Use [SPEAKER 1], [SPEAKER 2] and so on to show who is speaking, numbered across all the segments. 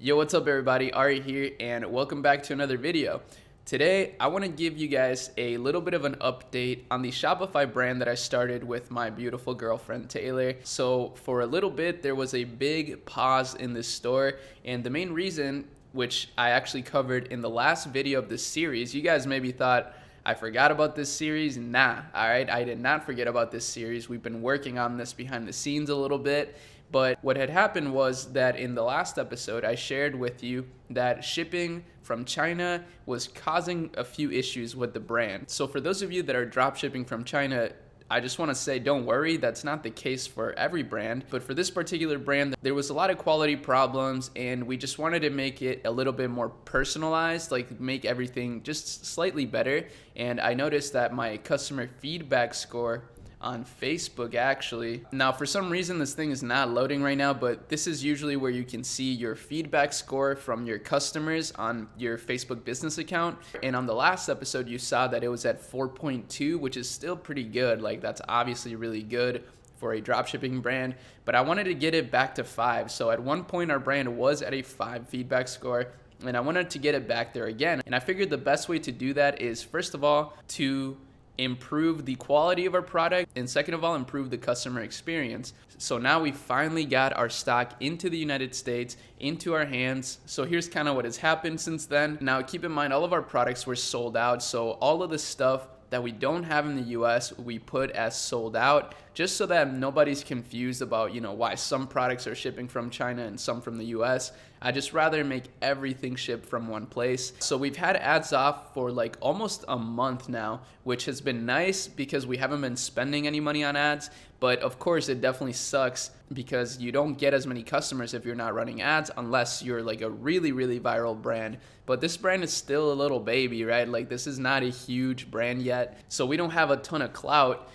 [SPEAKER 1] Yo, what's up everybody? Arie here and welcome back to another video. Today, I want to give you guys a little bit of an update on the Shopify brand that I started with my beautiful girlfriend, Taylor. So for a little bit, there was a big pause in this store, and the main reason, which I actually covered in the last video of this series, you guys maybe thought I forgot about this series. Nah, all right, I did not forget about this series. We've been working on this behind the scenes a little bit. But what had happened was that in the last episode, I shared with you that shipping from China was causing a few issues with the brand. So for those of you that are drop shipping from China, I just want to say, don't worry, that's not the case for every brand. But for this particular brand, there was a lot of quality problems, and we just wanted to make it a little bit more personalized, like make everything just slightly better. And I noticed that my customer feedback score on Facebook actually. Now for some reason this thing is not loading right now, but this is usually where you can see your feedback score from your customers on your Facebook business account. And on the last episode you saw that it was at 4.2, which is still pretty good. Like that's obviously really good for a dropshipping brand, but I wanted to get it back to 5. So at one point our brand was at a 5 feedback score, and I wanted to get it back there again. And I figured the best way to do that is, first of all, to improve the quality of our product, and second of all, improve the customer experience. So now we finally got our stock into the United States, into our hands. So here's kind of what has happened since then. Now keep in mind, all of our products were sold out, so all of the stuff that we don't have in the US we put as sold out, just so that nobody's confused about, why some products are shipping from China and some from the US. I just rather make everything ship from one place. So we've had ads off for like almost a month now, which has been nice because we haven't been spending any money on ads. But of course it definitely sucks because you don't get as many customers if you're not running ads, unless you're like a really, really viral brand. But this brand is still a little baby, right? Like this is not a huge brand yet. So we don't have a ton of clout.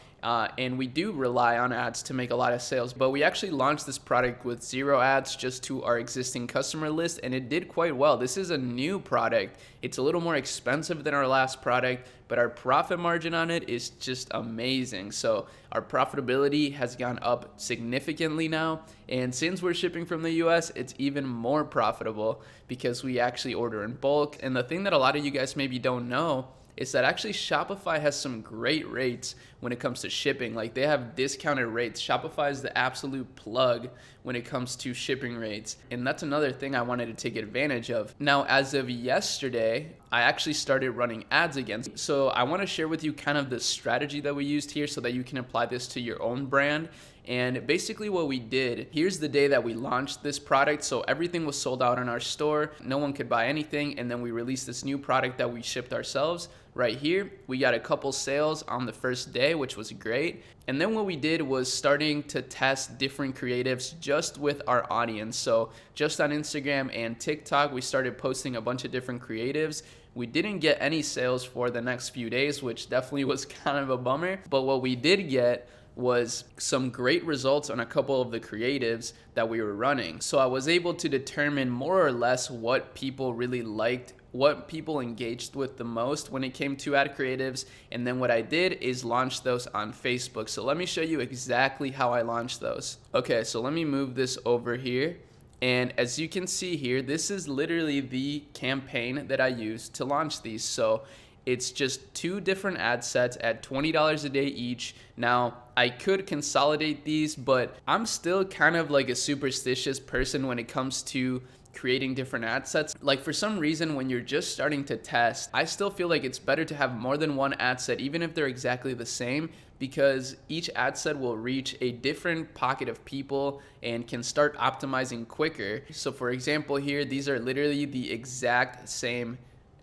[SPEAKER 1] And we do rely on ads to make a lot of sales, but we actually launched this product with 0 ads just to our existing customer list, and it did quite well. This is a new product. It's a little more expensive than our last product, but our profit margin on it is just amazing. So our profitability has gone up significantly now, and since we're shipping from the US, it's even more profitable because we actually order in bulk. And the thing that a lot of you guys maybe don't know is that actually Shopify has some great rates when it comes to shipping. Like they have discounted rates. Shopify is the absolute plug when it comes to shipping rates. And that's another thing I wanted to take advantage of. Now, as of yesterday, I actually started running ads again. So I want to share with you kind of the strategy that we used here so that you can apply this to your own brand. And basically what we did, here's the day that we launched this product. So everything was sold out in our store. No one could buy anything. And then we released this new product that we shipped ourselves right here. We got a couple sales on the first day, which was great. And then what we did was starting to test different creatives just with our audience. So just on Instagram and TikTok, we started posting a bunch of different creatives. We didn't get any sales for the next few days, which definitely was kind of a bummer. But what we did get was some great results on a couple of the creatives that we were running. So I was able to determine more or less what people really liked, what people engaged with the most when it came to ad creatives. And then what I did is launch those on Facebook. So let me show you exactly how I launched those. Okay, so let me move this over here. And as you can see here, this is literally the campaign that I used to launch these. So it's just 2 different ad sets at $20 a day each. Now, I could consolidate these, but I'm still kind of like a superstitious person when it comes to creating different ad sets. Like for some reason, when you're just starting to test, I still feel like it's better to have more than one ad set, even if they're exactly the same, because each ad set will reach a different pocket of people and can start optimizing quicker. So for example here, these are literally the exact same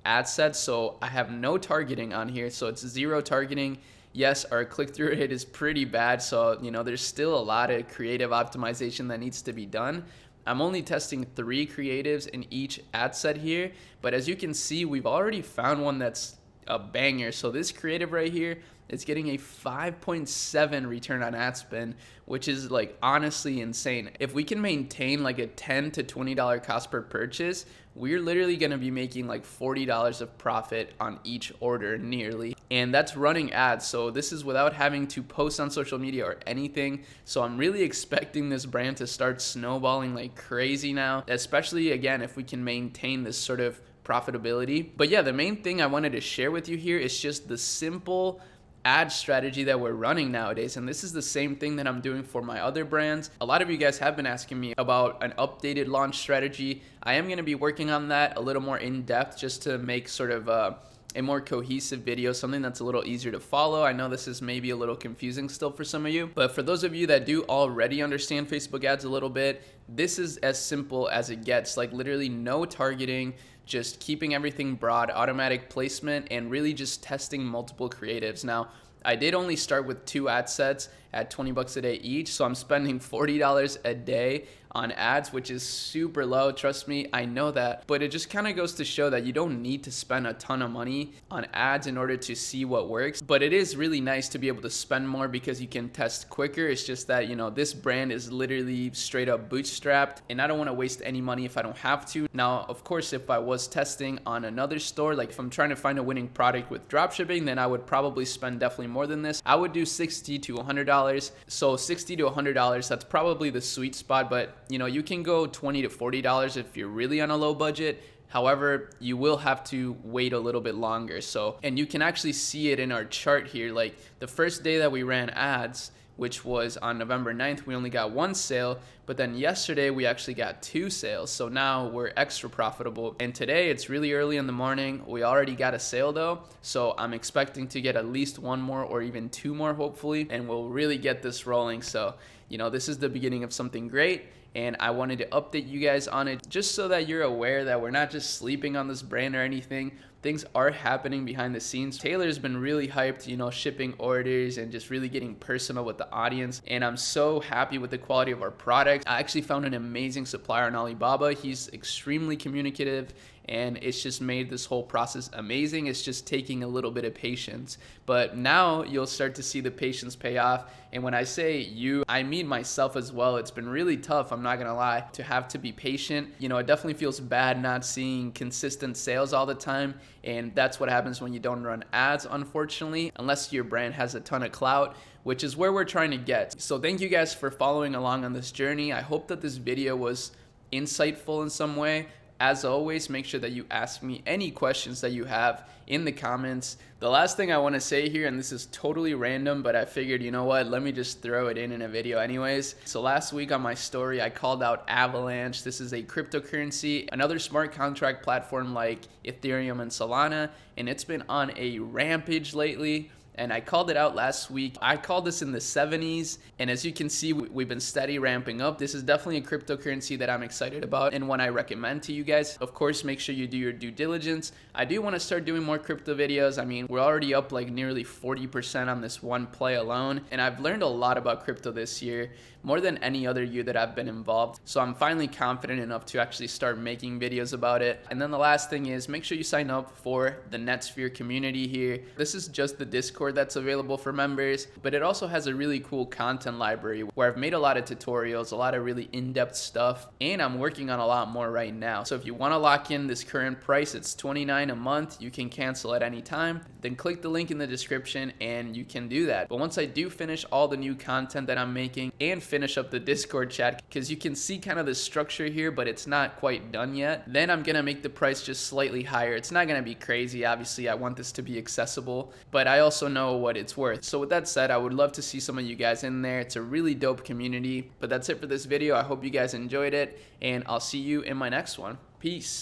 [SPEAKER 1] ad sets, so I have no targeting on here, so it's 0 targeting. Yes, our click-through rate is pretty bad, so there's still a lot of creative optimization that needs to be done. I'm only testing 3 creatives in each ad set here, but as you can see, we've already found one that's a banger. So this creative right here, it's getting a 5.7 return on ad spend, which is like honestly insane. If we can maintain like a $10 to $20 cost per purchase, we're literally going to be making like $40 of profit on each order nearly. And that's running ads. So this is without having to post on social media or anything. So I'm really expecting this brand to start snowballing like crazy now, especially again, if we can maintain this sort of profitability. But yeah, the main thing I wanted to share with you here is just the simple ad strategy that we're running nowadays. And this is the same thing that I'm doing for my other brands. A lot of you guys have been asking me about an updated launch strategy. I am going to be working on that a little more in depth just to make sort of a more cohesive video, something that's a little easier to follow. I know this is maybe a little confusing still for some of you, but for those of you that do already understand Facebook ads a little bit, this is as simple as it gets. Like literally no targeting, just keeping everything broad, automatic placement, and really just testing multiple creatives. Now, I did only start with 2 ad sets at 20 bucks a day each, so I'm spending $40 a day on ads, which is super low. Trust me, I know that, but it just kind of goes to show that you don't need to spend a ton of money on ads in order to see what works. But it is really nice to be able to spend more because you can test quicker. It's just that, you know, this brand is literally straight up bootstrapped, and I don't want to waste any money if I don't have to. Now, of course, if I was testing on another store, like if I'm trying to find a winning product with dropshipping, then I would probably spend definitely more than this. I would do $60 to $100. So $60 to $100, that's probably the sweet spot, but you know, you can go $20 to $40 if you're really on a low budget. However, you will have to wait a little bit longer. So, and you can actually see it in our chart here. Like the first day that we ran ads, which was on November 9th, we only got 1 sale, but then yesterday we actually got 2 sales. So now we're extra profitable. And today it's really early in the morning. We already got a sale though. So I'm expecting to get at least 1 more or even 2 more hopefully, and we'll really get this rolling. So, you know, this is the beginning of something great. And I wanted to update you guys on it just so that you're aware that we're not just sleeping on this brand or anything. Things are happening behind the scenes. Taylor's been really hyped, you know, shipping orders and just really getting personal with the audience. And I'm so happy with the quality of our product. I actually found an amazing supplier on Alibaba. He's extremely communicative, and it's just made this whole process amazing. It's just taking a little bit of patience. But now you'll start to see the patience pay off. And when I say you, I mean myself as well. It's been really tough, I'm not gonna lie, to have to be patient. You know, it definitely feels bad not seeing consistent sales all the time. And that's what happens when you don't run ads, unfortunately, unless your brand has a ton of clout, which is where we're trying to get. So thank you guys for following along on this journey. I hope that this video was insightful in some way. As always, make sure that you ask me any questions that you have in the comments. The last thing I want to say here, and this is totally random, but I figured, you know what, let me just throw it in a video anyways. So last week on my story, I called out Avalanche. This is a cryptocurrency, another smart contract platform like Ethereum and Solana, and it's been on a rampage lately. And I called it out last week. I called this in the 70s, and as you can see, we've been steady ramping up. This is definitely a cryptocurrency that I'm excited about and one I recommend to you guys. Of course, make sure you do your due diligence. I do want to start doing more crypto videos. I mean, we're already up like nearly 40% on this one play alone, and I've learned a lot about crypto this year, more than any other year that I've been involved. So I'm finally confident enough to actually start making videos about it. And then the last thing is make sure you sign up for the NetSphere community here. This is just the Discord that's available for members, but it also has a really cool content library where I've made a lot of tutorials, a lot of really in-depth stuff, and I'm working on a lot more right now. So if you want to lock in this current price, it's $29 a month. You can cancel at any time. Then click the link in the description and you can do that. But once I do finish all the new content that I'm making and finish up the Discord chat, because you can see kind of the structure here, but it's not quite done yet, then I'm gonna make the price just slightly higher. It's not gonna be crazy. Obviously, I want this to be accessible, but I also know what it's worth. So with that said, I would love to see some of you guys in there. It's a really dope community. But that's it for this video. I hope you guys enjoyed it, and I'll see you in my next one. Peace.